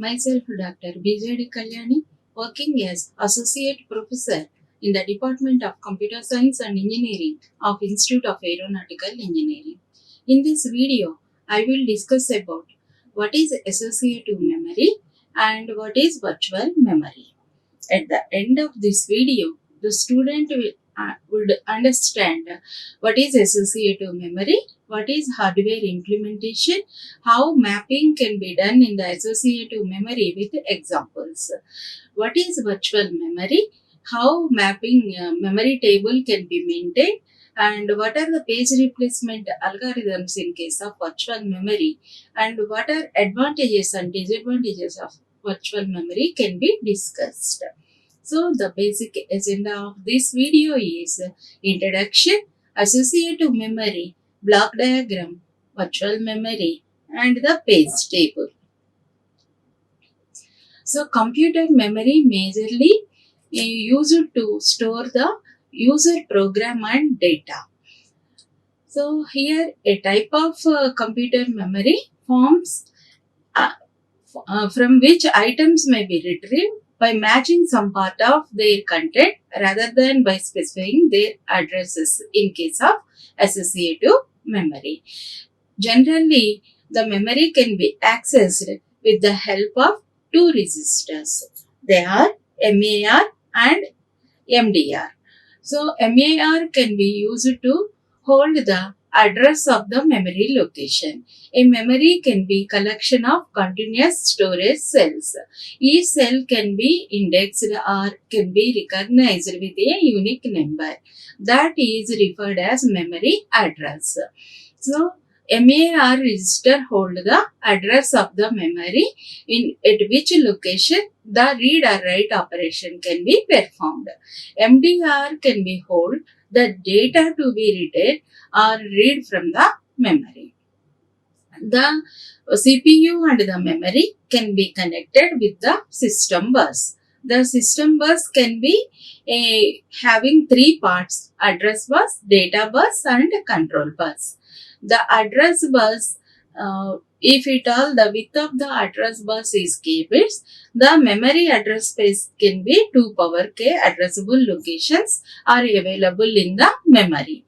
Myself, Dr. BJD Kalyani, working as Associate Professor in the Department of Computer Science and Engineering of Institute of Aeronautical Engineering. In this video, I will discuss about what is associative memory and what is virtual memory. At the end of this video, the student would understand what is associative memory, what is hardware implementation, how mapping can be done in the associative memory with examples. What is virtual memory, how mapping memory table can be maintained, and what are the page replacement algorithms in case of virtual memory, and what are advantages and disadvantages of virtual memory can be discussed. So the basic agenda of this video is introduction, associative memory, block diagram, virtual memory, and the page table. So computer memory majorly used to store the user program and data. So here a type of computer memory forms from which items may be retrieved by matching some part of their content rather than by specifying their addresses in case of associative memory. Generally, the memory can be accessed with the help of two registers. They are MAR and MDR. So, MAR can be used to hold the address of the memory location. A memory can be collection of continuous storage cells. Each cell can be indexed or can be recognized with a unique number. That is referred as memory address. So, MAR register hold the address of the memory at which location the read or write operation can be performed. MDR can be hold the data to be written or read from the memory. The CPU and the memory can be connected with the system bus. The system bus can be having three parts: address bus, data bus, and control bus. The address bus, if at all the width of the address bus is k bits, the memory address space can be 2 power k addressable locations are available in the memory.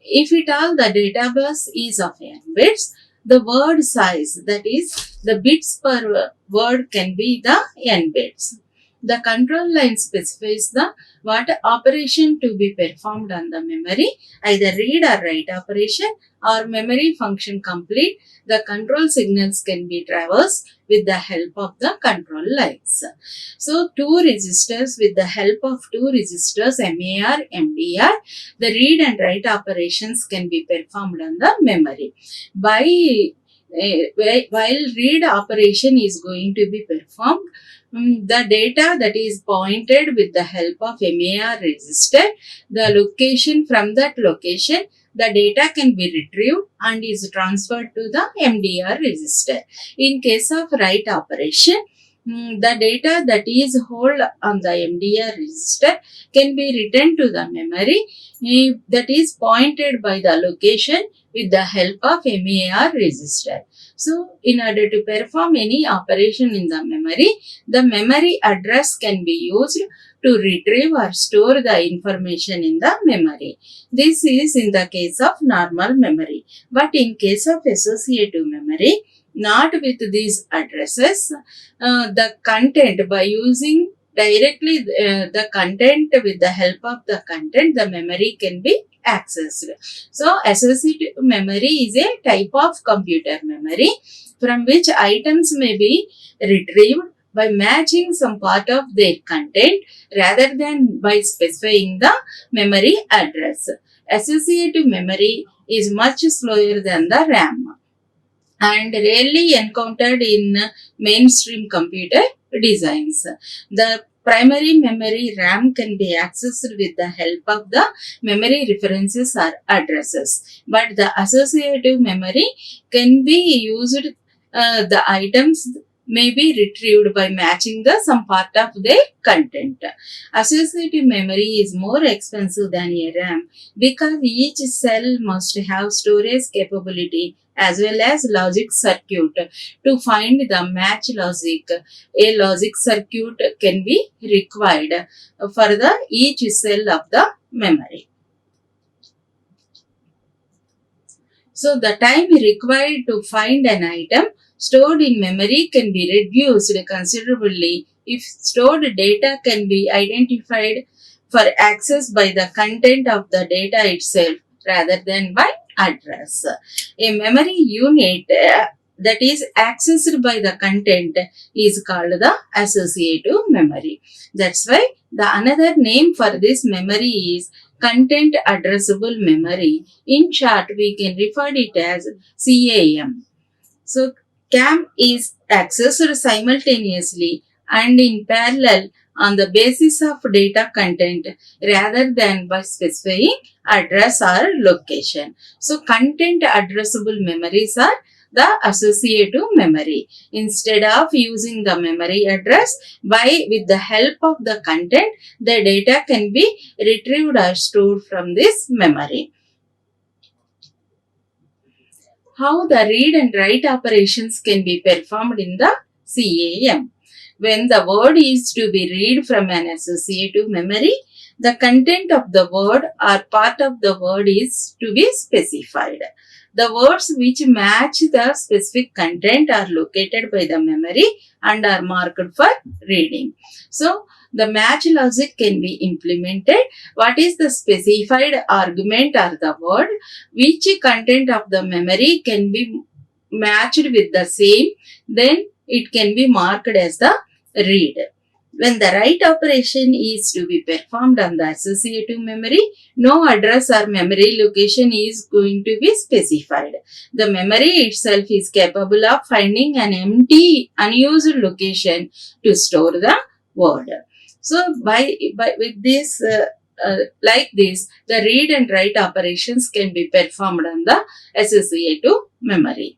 If at all the data bus is of n bits, the word size, that is the bits per word, can be the n bits. The control line specifies the what operation to be performed on the memory, either read or write operation or memory function complete. The control signals can be traversed with the help of the control lines. So, two registers, with the help of two registers MAR, MDR, the read and write operations can be performed on the memory. While read operation is going to be performed, the data that is pointed with the help of MAR register, the location, from that location, the data can be retrieved and is transferred to the MDR register. In case of write operation, the data that is held on the MDR register can be written to the memory that is pointed by the location with the help of MAR register. So, in order to perform any operation in the memory address can be used to retrieve or store the information in the memory. This is in the case of normal memory. But in case of associative memory, not with these addresses, the content, by using directly the content with the help of the content, the memory can be accessed. So, associative memory is a type of computer memory from which items may be retrieved by matching some part of their content rather than by specifying the memory address. Associative memory is much slower than the RAM and rarely encountered in mainstream computer designs. The primary memory RAM can be accessed with the help of the memory references or addresses, but the associative memory can be used the items may be retrieved by matching the some part of their content. Associative memory is more expensive than a RAM because each cell must have storage capability as well as logic circuit to find the match logic. A logic circuit can be required for the each cell of the memory. So the time required to find an item stored in memory can be reduced considerably if stored data can be identified for access by the content of the data itself rather than by address. A memory unit that is accessed by the content is called the associative memory. That's why the another name for this memory is content addressable memory. In short, we can refer it as CAM. So CAM is accessed simultaneously and in parallel on the basis of data content rather than by specifying address or location. So content addressable memories are the associative memory. Instead of using the memory address, with the help of the content, the data can be retrieved or stored from this memory. How the read and write operations can be performed in the CAM. When the word is to be read from an associative memory, the content of the word or part of the word is to be specified. The words which match the specific content are located by the memory and are marked for reading. So, the match logic can be implemented. What is the specified argument or the word? Which content of the memory can be matched with the same, then it can be marked as the read. When the write operation is to be performed on the associative memory, no address or memory location is going to be specified. The memory itself is capable of finding an empty, unused location to store the word. So, with this, like this, the read and write operations can be performed on the associative memory.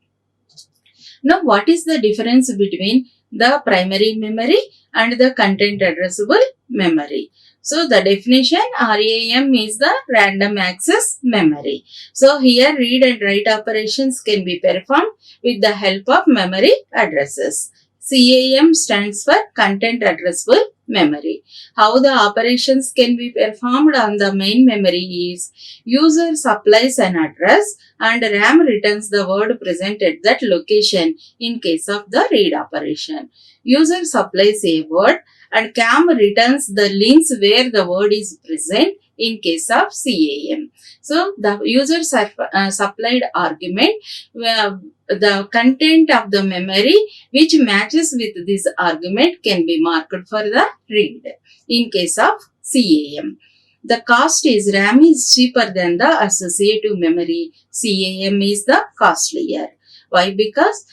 Now, what is the difference between the primary memory and the content addressable memory? So, the definition RAM is the random access memory. So, here read and write operations can be performed with the help of memory addresses. CAM stands for content addressable memory. How the operations can be performed on the main memory is user supplies an address and RAM returns the word present at that location in case of the read operation. User supplies a word and CAM returns the links where the word is present in case of CAM. So, the user supplied argument, the content of the memory which matches with this argument can be marked for the read in case of CAM. The cost is RAM is cheaper than the associative memory. CAM is the costlier. Why? Because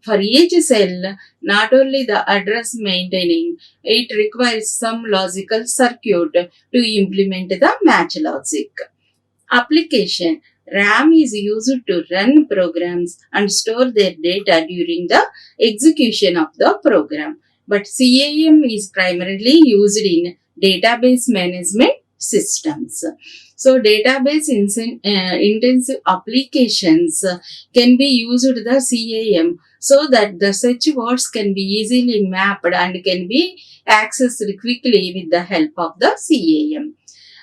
for each cell, not only the address maintaining, it requires some logical circuit to implement the match logic. Application. RAM is used to run programs and store their data during the execution of the program. But CAM is primarily used in database management systems. So, database intensive applications can be used the CAM so that the search words can be easily mapped and can be accessed quickly with the help of the CAM.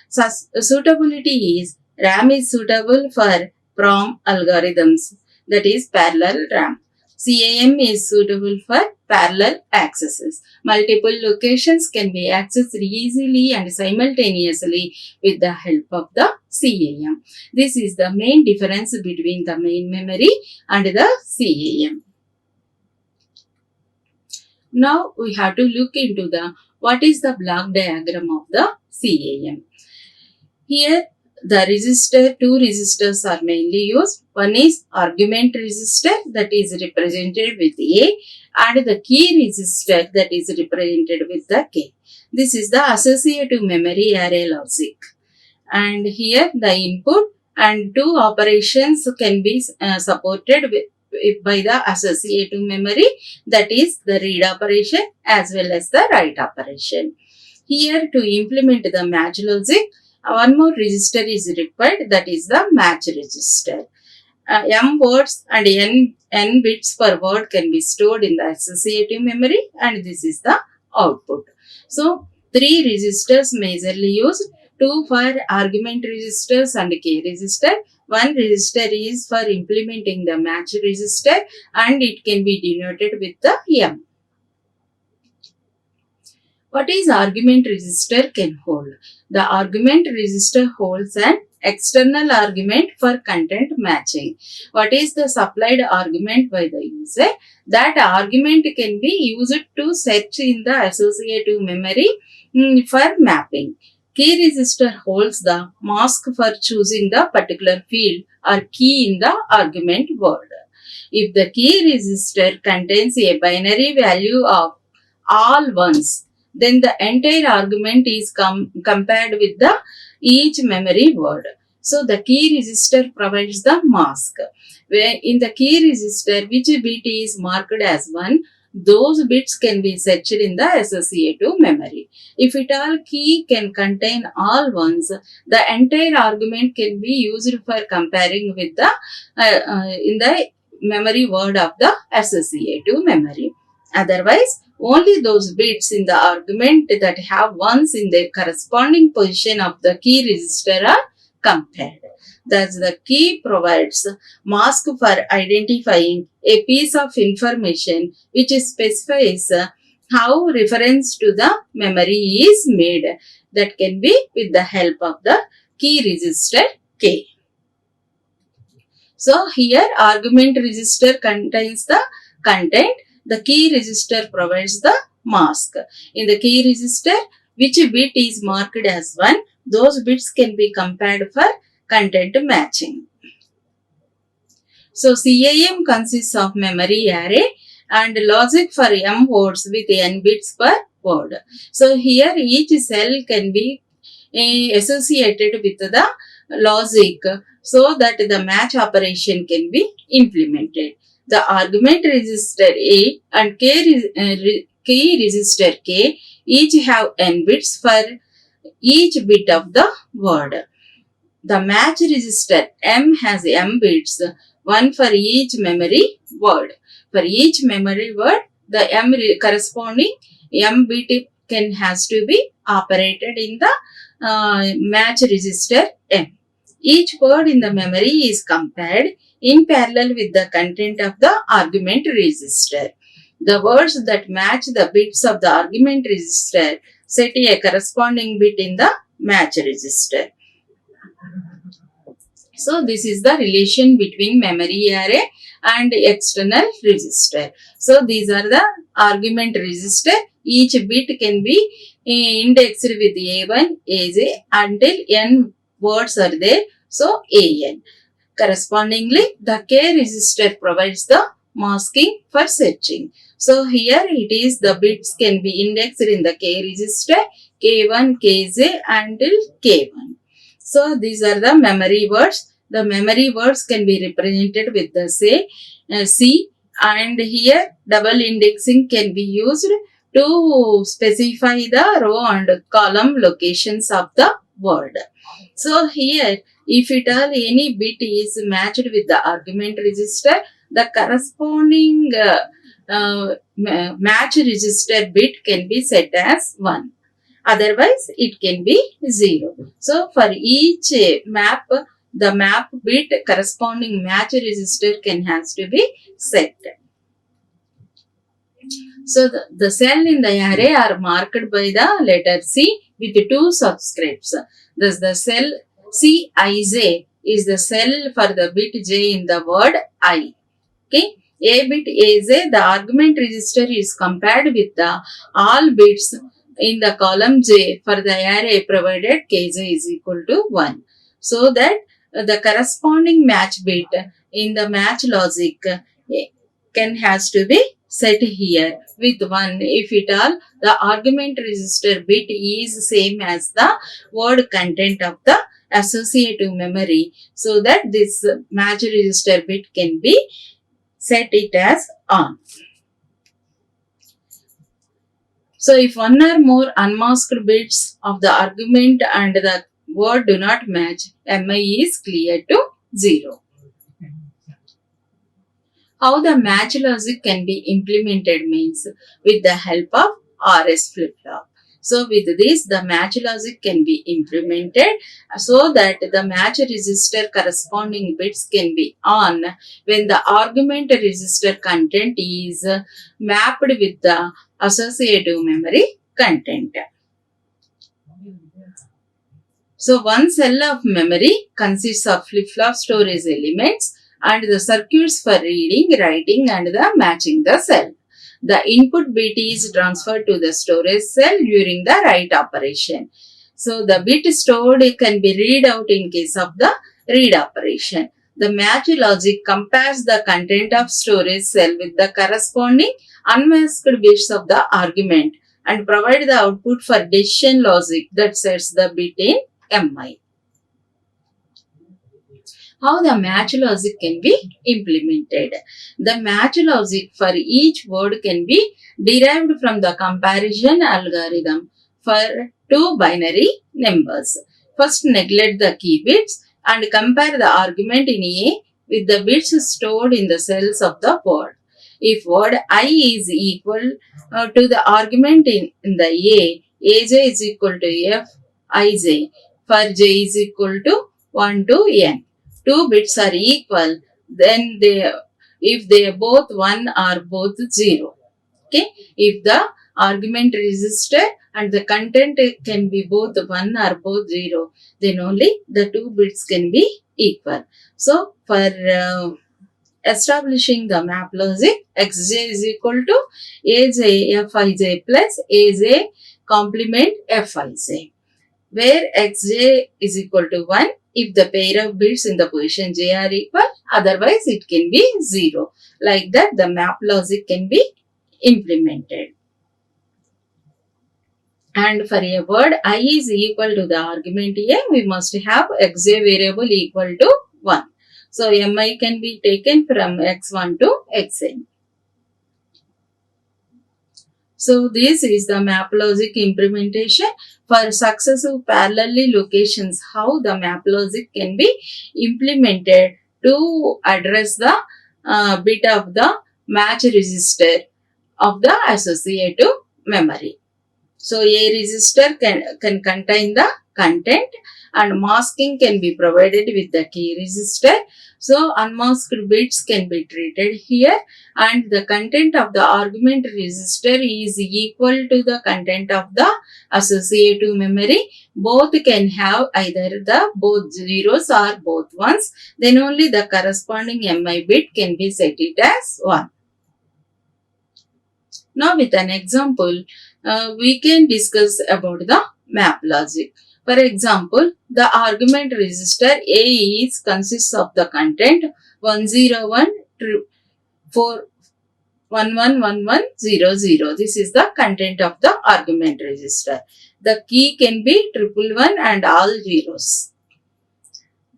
So, suitability is RAM is suitable for PROM algorithms, that is parallel RAM. CAM is suitable for parallel accesses. Multiple locations can be accessed easily and simultaneously with the help of the CAM. This is the main difference between the main memory and the CAM. Now we have to look into what is the block diagram of the CAM. Here two registers are mainly used. One is argument register that is represented with A and the key register that is represented with the K. This is the associative memory array logic. And here the input and two operations can be supported by the associative memory, that is the read operation as well as the write operation. Here, to implement the match logic, one more register is required, that is the match register. M words and n bits per word can be stored in the associative memory, and this is the output. So, 3 registers majorly used, 2 for argument registers and K register. 1 register is for implementing the match register, and it can be denoted with the M. What is argument register can hold? The argument register holds an external argument for content matching. What is the supplied argument by the user? That argument can be used to search in the associative memory for mapping. Key register holds the mask for choosing the particular field or key in the argument word. If the key register contains a binary value of all ones, then the entire argument is compared with the each memory word. So the key register provides the mask. Where in the key register, which bit is marked as 1, those bits can be searched in the associative memory. If it all key can contain all ones, the entire argument can be used for comparing with the in the memory word of the associative memory. Otherwise, only those bits in the argument that have ones in their corresponding position of the key register are compared. Thus, the key provides mask for identifying a piece of information which specifies how reference to the memory is made. That can be with the help of the key register K. So, here argument register contains the content. The key register provides the mask. In the key register, which bit is marked as 1, those bits can be compared for content matching. So, CAM consists of memory array and logic for M words with n bits per word. So, here each cell can be associated with the logic so that the match operation can be implemented. The argument register A and key register K each have n bits for each bit of the word. The match register M has m bits, 1 for each memory word. For each memory word, the m corresponding m bit has to be operated in the match register M. Each word in the memory is compared in parallel with the content of the argument register. The words that match the bits of the argument register set a corresponding bit in the match register. So, this is the relation between memory array and external register. So, these are the argument register. Each bit can be indexed with A1, AJ until n words are there. So, AN. Correspondingly, the K register provides the masking for searching. So, here it is the bits can be indexed in the K register, K1, KJ until K1. So, these are the memory words. The memory words can be represented with the say C, and here double indexing can be used to specify the row and column locations of the word. So, here if at all any bit is matched with the argument register, the corresponding match register bit can be set as 1. Otherwise, it can be 0. So, for each map, the map bit corresponding match register has to be set. So, the cell in the array are marked by the letter C with 2 subscripts. Thus, the cell Cij is the cell for the bit j in the word I. Okay. A bit AJ, the argument register is compared with the all bits in the column j for the array provided kj is equal to 1. So that the corresponding match bit in the match logic has to be set here with 1 if at all the argument register bit is same as the word content of the associative memory, so that this match register bit can be set it as on. So if one or more unmasked bits of the argument and the word do not match, MI is clear to 0. How the match logic can be implemented means with the help of RS flip-flop. So with this, the match logic can be implemented so that the match register corresponding bits can be on when the argument register content is mapped with the associative memory content. So one cell of memory consists of flip-flop storage elements and the circuits for reading, writing and the matching the cell. The input bit is transferred to the storage cell during the write operation. So the bit stored can be read out in case of the read operation. The match logic compares the content of storage cell with the corresponding unmasked bits of the argument and provide the output for decision logic that sets the bit in MI. How the match logic can be implemented? The match logic for each word can be derived from the comparison algorithm for two binary numbers. First, neglect the key bits and compare the argument in A with the bits stored in the cells of the word. If word I is equal to the argument in the A, Aj is equal to F, Ij. For j is equal to 1 to n. Two bits are equal, then if they are both 1 or both 0. Okay. If the argument register and the content can be both 1 or both 0, then only the two bits can be equal. So for establishing the map logic, xj is equal to aj fij plus aj complement fij, where xj is equal to 1 if the pair of bits in the position j are equal, otherwise it can be 0. Like that, the map logic can be implemented. And for a word I is equal to the argument a, we must have xj variable equal to 1. So mi can be taken from x1 to xn. So this is the map logic implementation for successive parallelly locations, how the map logic can be implemented to address the bit of the match register of the associative memory. So a register can contain the content and masking can be provided with the key register. So unmasked bits can be treated here and the content of the argument register is equal to the content of the associative memory. Both can have either the both zeros or both ones. Then only the corresponding MI bit can be set it as 1. Now with an example, we can discuss about the map logic. For example, the argument register A is consists of the content 101 111100. This is the content of the argument register. The key can be 111 and all zeros.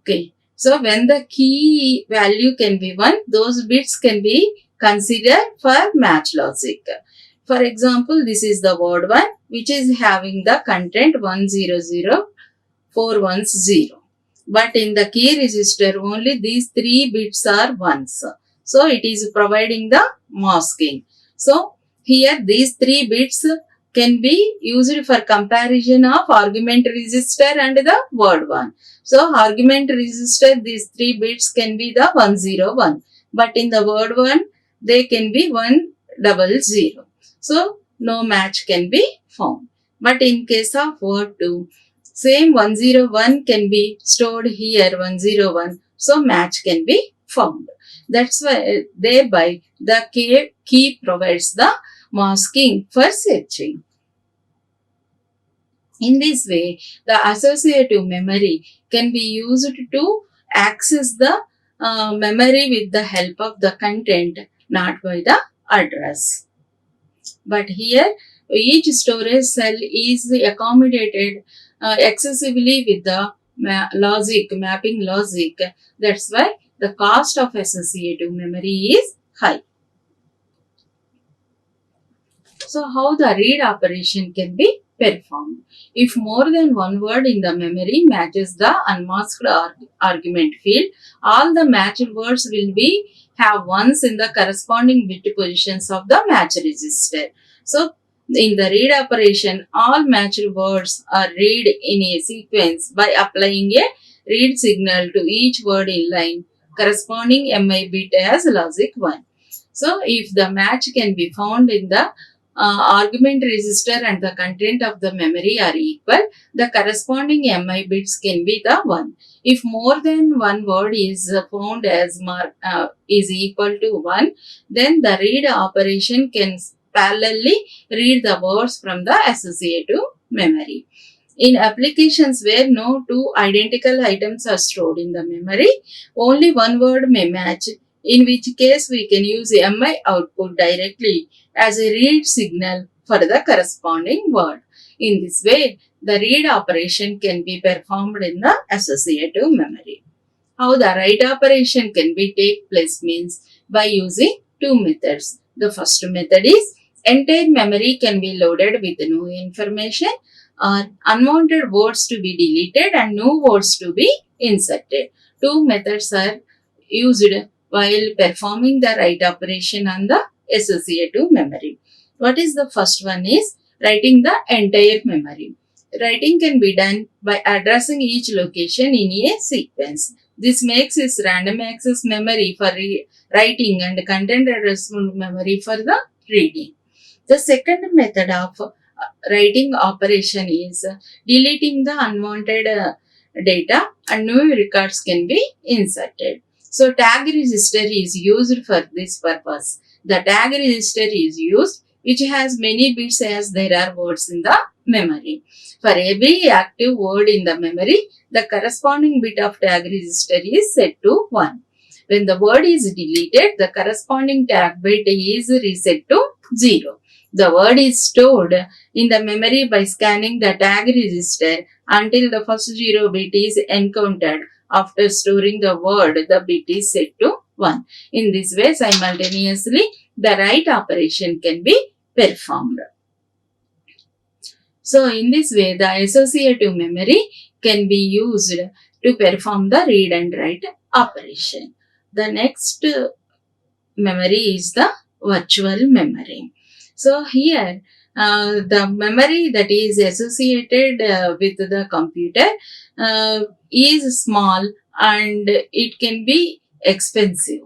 Okay. So when the key value can be 1, those bits can be considered for match logic. For example, this is the word 1 which is having the content 100410. But in the key register only these 3 bits are ones. So it is providing the masking. So here these 3 bits can be used for comparison of argument register and the word 1. So argument register these 3 bits can be the 101. But in the word 1 they can be 100. So no match can be found. But in case of word 2, same 101 can be stored here 101. So match can be found. That's why thereby the key provides the masking for searching. In this way, the associative memory can be used to access the memory with the help of the content, not by the address. But here, each storage cell is accommodated excessively with the mapping logic. That's why the cost of associative memory is high. So how the read operation can be performed? If more than one word in the memory matches the unmasked argument field, all the matched words will be have ones in the corresponding bit positions of the match register. So in the read operation, all matched words are read in a sequence by applying a read signal to each word in line corresponding MI bit as logic 1. So if the match can be found in the argument register and the content of the memory are equal, the corresponding MI bits can be the 1. If more than one word is found as is equal to 1, then the read operation can parallelly read the words from the associative memory. In applications where no two identical items are stored in the memory, only one word may match, in which case we can use MI output directly as a read signal for the corresponding word. In this way, the read operation can be performed in the associative memory. How the write operation can be take place means by using two methods. The first method is entire memory can be loaded with new information or unwanted words to be deleted and new words to be inserted. Two methods are used while performing the write operation on the associative memory. What is the first one is writing the entire memory. Writing can be done by addressing each location in a sequence. This makes its random access memory for writing and content addressable memory for the reading. The second method of writing operation is deleting the unwanted data and new records can be inserted. So tag register is used for this purpose. The tag register is used which has many bits as there are words in the memory. For every active word in the memory, the corresponding bit of tag register is set to 1. When the word is deleted, the corresponding tag bit is reset to 0. The word is stored in the memory by scanning the tag register until the first 0 bit is encountered. After storing the word, the bit is set to 1. In this way, simultaneously, the write operation can be performed. So, in this way, the associative memory can be used to perform the read and write operation. The next memory is the virtual memory. So, here, the memory that is associated with the computer is small and it can be expensive.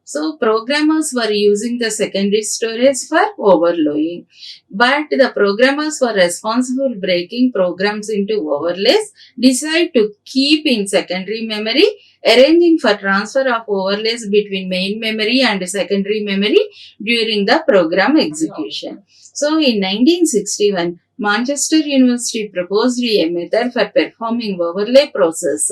So programmers were using the secondary storage for overloading, but the programmers were responsible breaking programs into overlays decide to keep in secondary memory, arranging for transfer of overlays between main memory and secondary memory during the program execution. So in 1961, Manchester University proposed a method for performing overlay process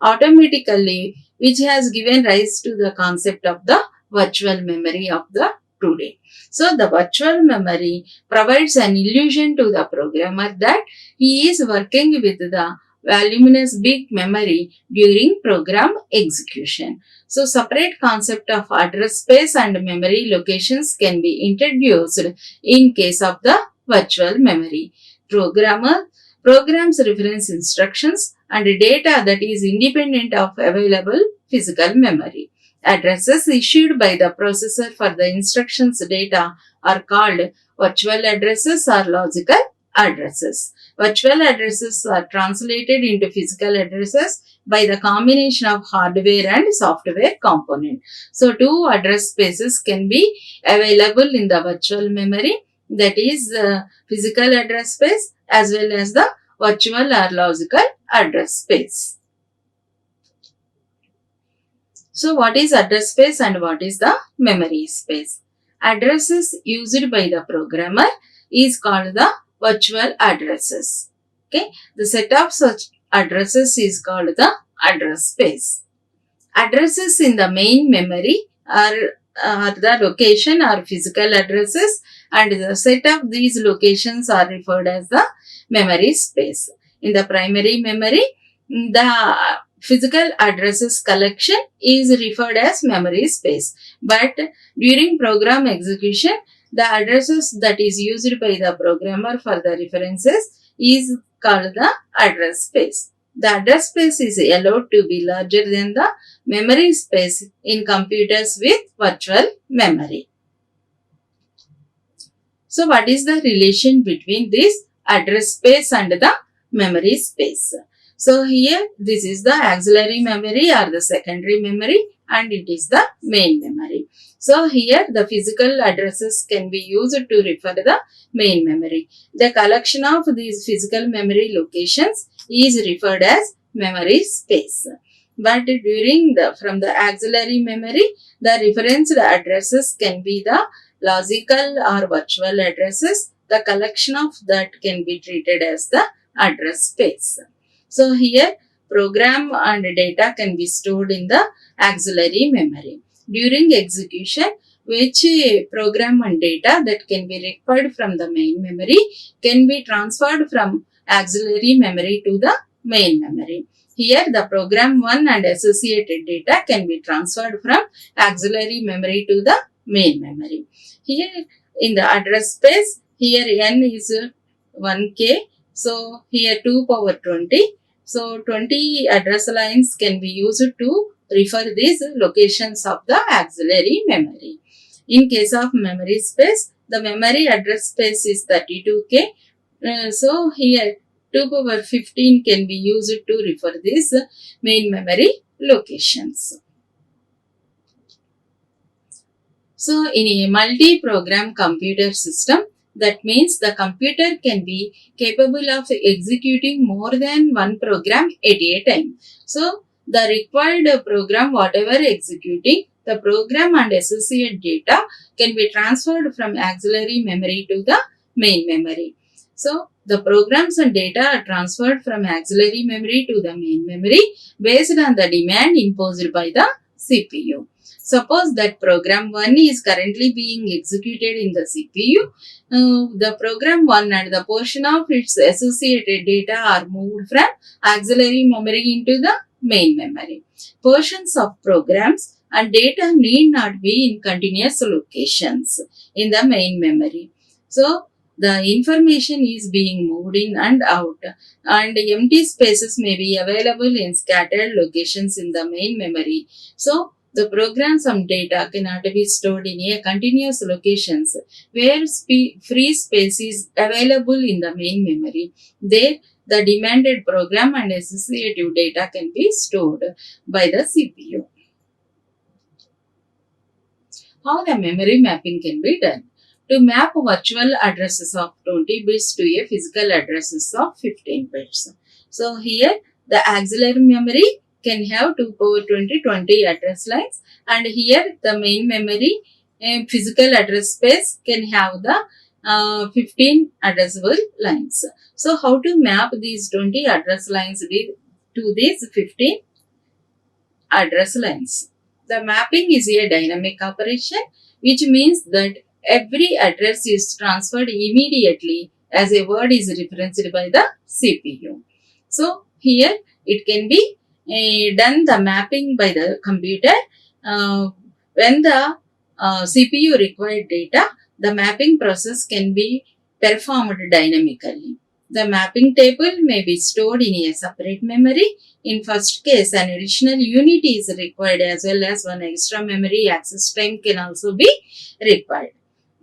automatically, which has given rise to the concept of the virtual memory of the today. So the virtual memory provides an illusion to the programmer that he is working with the voluminous big memory during program execution. So separate concept of address space and memory locations can be introduced in case of the virtual memory. Programs reference instructions and data that is independent of available physical memory. Addresses issued by the processor for the instructions data are called virtual addresses or logical addresses. Virtual addresses are translated into physical addresses by the combination of hardware and software component. So, two address spaces can be available in the virtual memory, that is physical address space as well as the virtual or logical address space. So, what is address space and what is the memory space? Addresses used by the programmer is called the virtual addresses. Okay, the set of such addresses is called the address space. Addresses in the main memory are the location or physical addresses, and the set of these locations are referred as the memory space. In the primary memory, the physical addresses collection is referred as memory space. But during program execution, the addresses that is used by the programmer for the references is called the address space. The address space is allowed to be larger than the memory space in computers with virtual memory. So what is the relation between this address space and the memory space? So here this is the auxiliary memory or the secondary memory, and it is the main memory. So here the physical addresses can be used to refer to the main memory. The collection of these physical memory locations is referred as memory space. But from the auxiliary memory, the referenced addresses can be the logical or virtual addresses. The collection of that can be treated as the address space. So here program and data can be stored in the auxiliary memory. During execution, which program and data that can be required from the main memory can be transferred from auxiliary memory to the main memory. Here the program 1 and associated data can be transferred from auxiliary memory to the main memory. Here in the address space, here n is 1k, so here 2 power 20. So 20 address lines can be used to refer these locations of the auxiliary memory. In case of memory space, the memory address space is 32k. So here 2 power 15 can be used to refer these main memory locations. So in a multi-program computer system, that means the computer can be capable of executing more than one program at a time. So the required program, whatever executing, the program and associated data can be transferred from auxiliary memory to the main memory. So the programs and data are transferred from auxiliary memory to the main memory based on the demand imposed by the CPU. Suppose that program 1 is currently being executed in the CPU. The program 1 and the portion of its associated data are moved from auxiliary memory into the main memory. Portions of programs and data need not be in continuous locations in the main memory. So the information is being moved in and out, and empty spaces may be available in scattered locations in the main memory. So the programs and data cannot be stored in a continuous locations where free space is available in the main memory. There, the demanded program and associative data can be stored by the CPU. How the memory mapping can be done? To map virtual addresses of 20 bits to a physical addresses of 15 bits. So here the auxiliary memory can have 2 power 20 address lines, and here the main memory physical address space can have the 15 addressable lines. So how to map these 20 address lines to these 15 address lines? The mapping is a dynamic operation, which means that every address is transferred immediately as a word is referenced by the CPU. So here it can be done the mapping by the computer. When the CPU required data, the mapping process can be performed dynamically. The mapping table may be stored in a separate memory. In first case, an additional unit is required as well as one extra memory access time can also be required.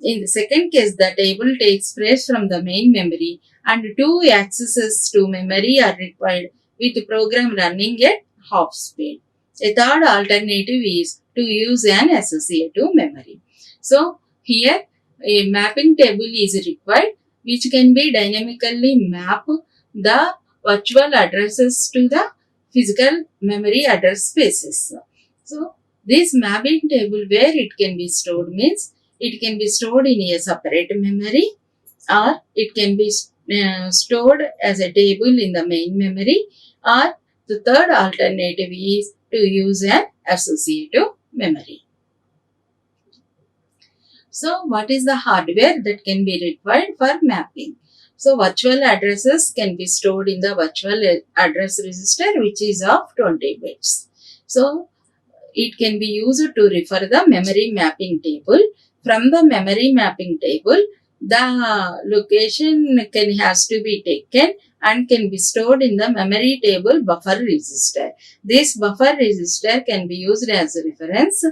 In the second case, the table takes place from the main memory and 2 accesses to memory are required with the program running at half speed. A third alternative is to use an associative memory. So here a mapping table is required which can be dynamically map the virtual addresses to the physical memory address spaces. So this mapping table where it can be stored means it can be stored in a separate memory, or it can be stored as a table in the main memory, or the third alternative is to use an associative memory. So what is the hardware that can be required for mapping? So virtual addresses can be stored in the virtual address register, which is of 20 bits. So it can be used to refer the memory mapping table. From the memory mapping table, the location has to be taken and can be stored in the memory table buffer register. This buffer register can be used as a reference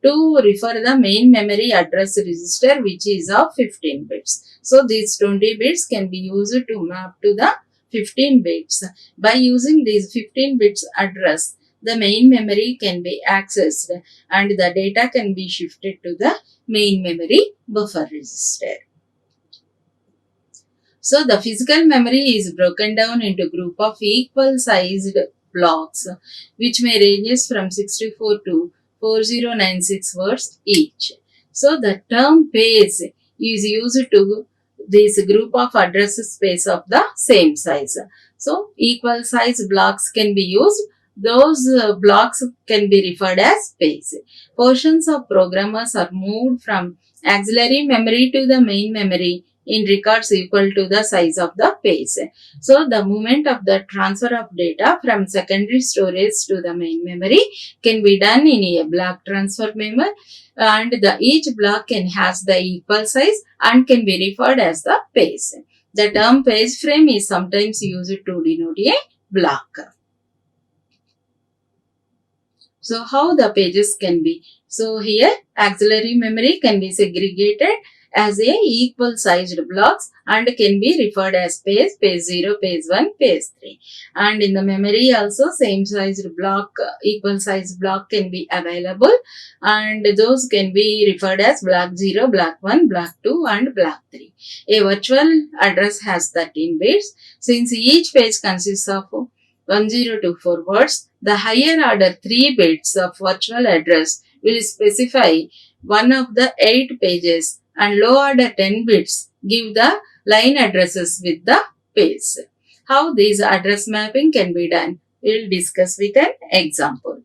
to refer the main memory address register, which is of 15 bits. So these 20 bits can be used to map to the 15 bits. By using these 15 bits address, the main memory can be accessed and the data can be shifted to the main memory buffer register. So the physical memory is broken down into group of equal sized blocks, which may ranges from 64 to 4096 words each. So the term page is used to this group of address space of the same size. So equal size blocks can be used. Those blocks can be referred as page. Portions of programmers are moved from auxiliary memory to the main memory in records equal to the size of the page. So the movement of the transfer of data from secondary storage to the main memory can be done in a block transfer memory, and each block can has the equal size and can be referred as the page. The term page frame is sometimes used to denote a block. So how the pages can be? So here auxiliary memory can be segregated as a equal sized blocks and can be referred as page 0, page 1, page 3. And in the memory also same sized block, equal sized block can be available, and those can be referred as block 0, block 1, block 2 and block 3. A virtual address has 13 bits. Since each page consists of 1024 words, the higher order 3 bits of virtual address will specify one of the 8 pages, and low order 10 bits give the line addresses with the page. How this address mapping can be done, we will discuss with an example.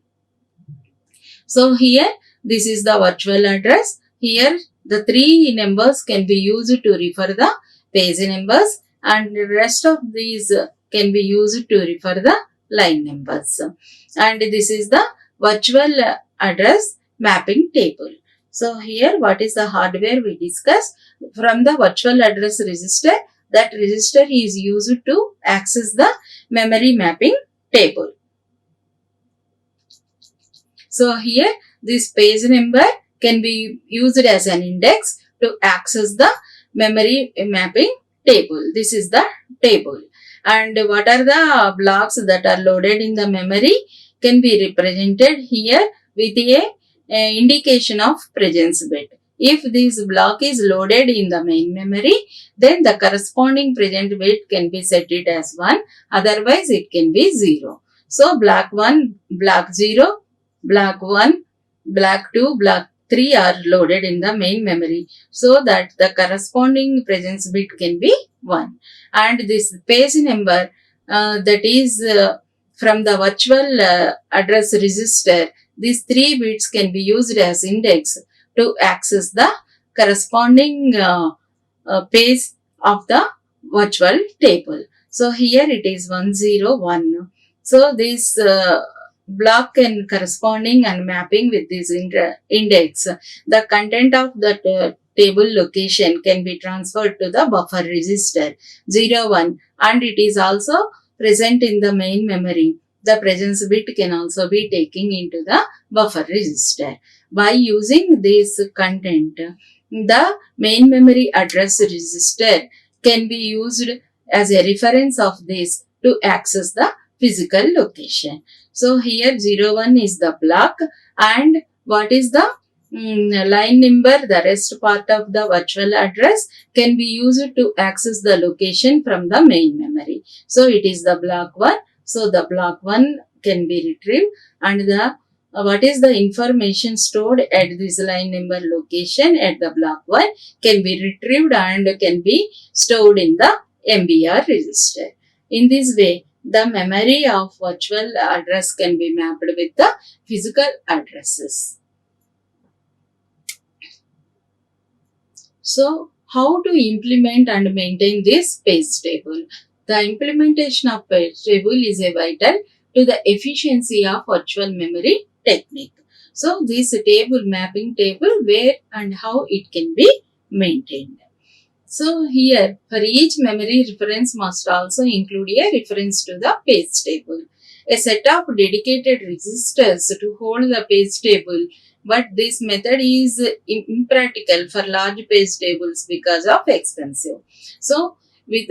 So here this is the virtual address. Here the 3 numbers can be used to refer the page numbers, and the rest of these can be used to refer the line numbers. And this is the virtual address mapping table. So here what is the hardware we discussed? From the virtual address register, that register is used to access the memory mapping table. So here this page number can be used as an index to access the memory mapping table. This is the table. And what are the blocks that are loaded in the memory can be represented here with a indication of presence bit. If this block is loaded in the main memory, then the corresponding present bit can be set it as 1, otherwise it can be 0. So block 1, block 0, block 1, block 2, block 3 are loaded in the main memory, so that the corresponding presence bit can be 1. And this page number that is from the virtual address register, these 3 bits can be used as index to access the corresponding page of the virtual table. So here it is 101. So this block and corresponding and mapping with this index, the content of the table location can be transferred to the buffer register 01, and it is also present in the main memory. The presence bit can also be taken into the buffer register. By using this content, the main memory address register can be used as a reference of this to access the physical location. So here 01 is the block, and what is the line number, the rest part of the virtual address can be used to access the location from the main memory. So it is the block 1. So the block 1 can be retrieved, and the what is the information stored at this line number location at the block 1 can be retrieved and can be stored in the MBR register. In this way, the memory of virtual address can be mapped with the physical addresses. So, how to implement and maintain this page table. The implementation of page table is a vital to the efficiency of virtual memory technique. So this table mapping table, where and how it can be maintained. So here, for each memory reference must also include a reference to the page table. A set of dedicated registers to hold the page table, but this method is impractical for large page tables because of expensive. So with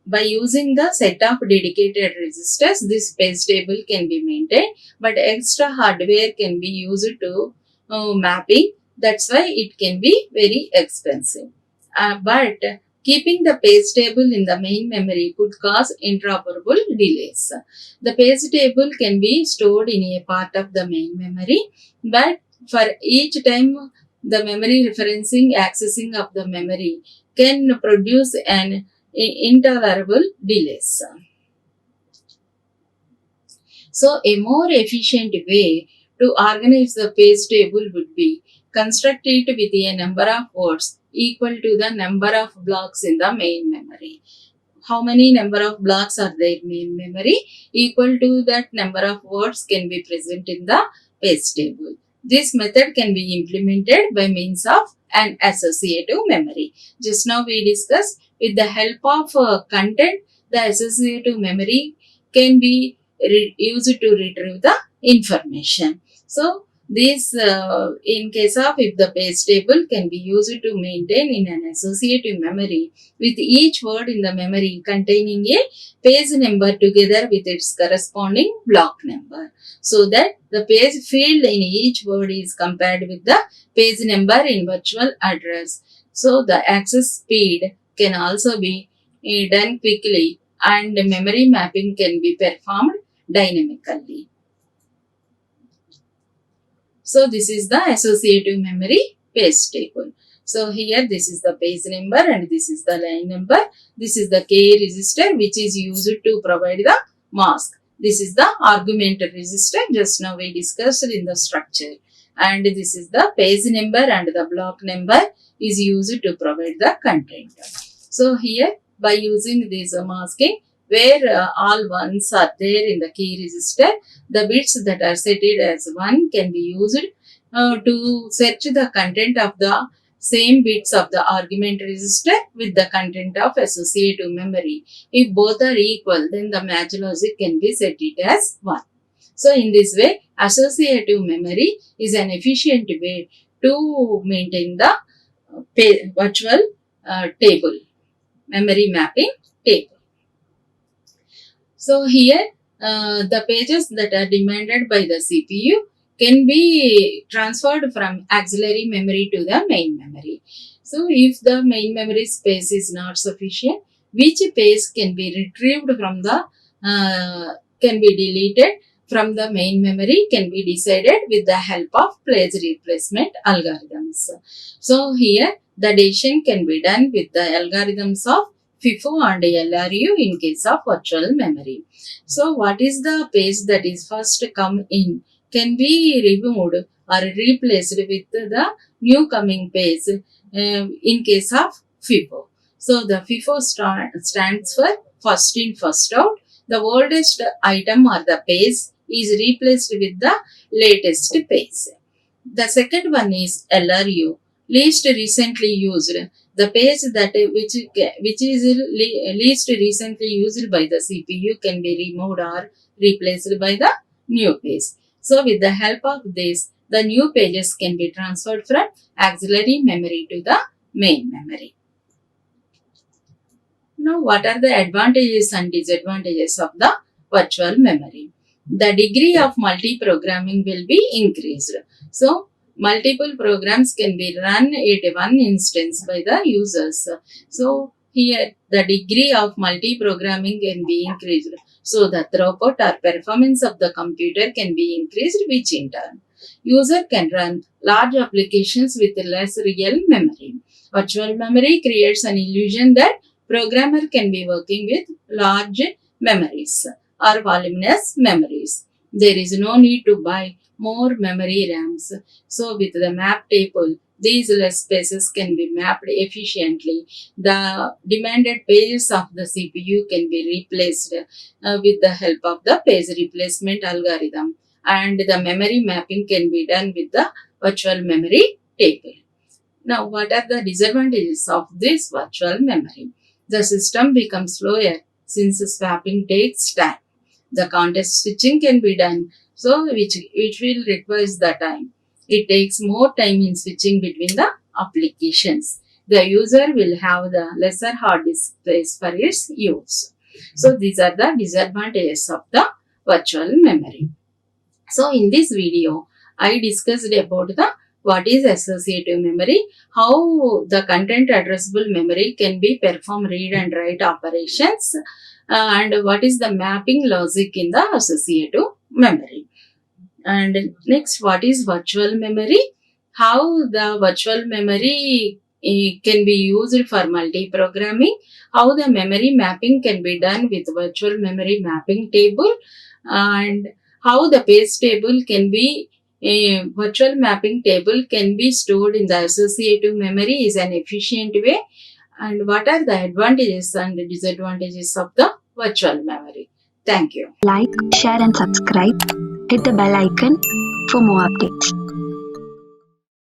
by using the set of dedicated registers, this page table can be maintained, but extra hardware can be used to mapping. That's why it can be very expensive. But keeping the page table in the main memory could cause interoperable delays. The page table can be stored in a part of the main memory, but for each time the memory referencing accessing of the memory can produce an intolerable delays. So a more efficient way to organize the page table would be construct it with a number of words equal to the number of blocks in the main memory. How many number of blocks are there in main memory? Equal to that number of words can be present in the page table. This method can be implemented by means of an associative memory. Just now we discussed, with the help of content, the associative memory can be used to retrieve the information. So this in case of if the page table can be used to maintain in an associative memory with each word in the memory containing a page number together with its corresponding block number, so that the page field in each word is compared with the page number in virtual address. So the access speed can also be done quickly and memory mapping can be performed dynamically. So this is the associative memory page table. So here this is the page number and this is the line number. This is the K register which is used to provide the mask. This is the argument register, just now we discussed in the structure. And this is the page number and the block number is used to provide the content. So here by using this masking, where all ones are there in the key register, the bits that are set as 1 can be used to search the content of the same bits of the argument register with the content of associative memory. If both are equal, then the match logic can be set it as 1. So in this way, associative memory is an efficient way to maintain the virtual table, memory mapping table. So here the pages that are demanded by the CPU can be transferred from auxiliary memory to the main memory. So if the main memory space is not sufficient, which page can be retrieved from the can be deleted from the main memory can be decided with the help of page replacement algorithms. So here the decision can be done with the algorithms of FIFO and LRU in case of virtual memory. So what is the page that is first come in can be removed or replaced with the new coming page in case of FIFO. So the FIFO stands for first in first out. The oldest item or the page is replaced with the latest page. The second one is LRU, least recently used. The page that which is least recently used by the CPU can be removed or replaced by the new page. So with the help of this, the new pages can be transferred from auxiliary memory to the main memory. Now, what are the advantages and disadvantages of the virtual memory? The degree of multi-programming will be increased. So, multiple programs can be run at one instance by the users. So, here the degree of multi-programming can be increased. So, the throughput or performance of the computer can be increased, which in turn, user can run large applications with less real memory. Virtual memory creates an illusion that programmer can be working with large memories or voluminous memories. There is no need to buy more memory RAMs. So with the map table, these less spaces can be mapped efficiently. The demanded pages of the CPU can be replaced with the help of the page replacement algorithm, and the memory mapping can be done with the virtual memory table. Now, what are the disadvantages of this virtual memory? The system becomes slower since swapping takes time. The context switching can be done, so which will require the time. It takes more time in switching between the applications. The user will have the lesser hard disk space for its use. So these are the disadvantages of the virtual memory. So in this video, I discussed about the what is associative memory, how the content addressable memory can be perform read and write operations, and what is the mapping logic in the associative memory. And next, what is virtual memory? How the virtual memory can be used for multi-programming, how the memory mapping can be done with virtual memory mapping table, and how the page table can be a virtual mapping table can be stored in the associative memory is an efficient way, and what are the advantages and disadvantages of the virtual memory. Thank you. Like, share and subscribe. Hit the bell icon for more updates.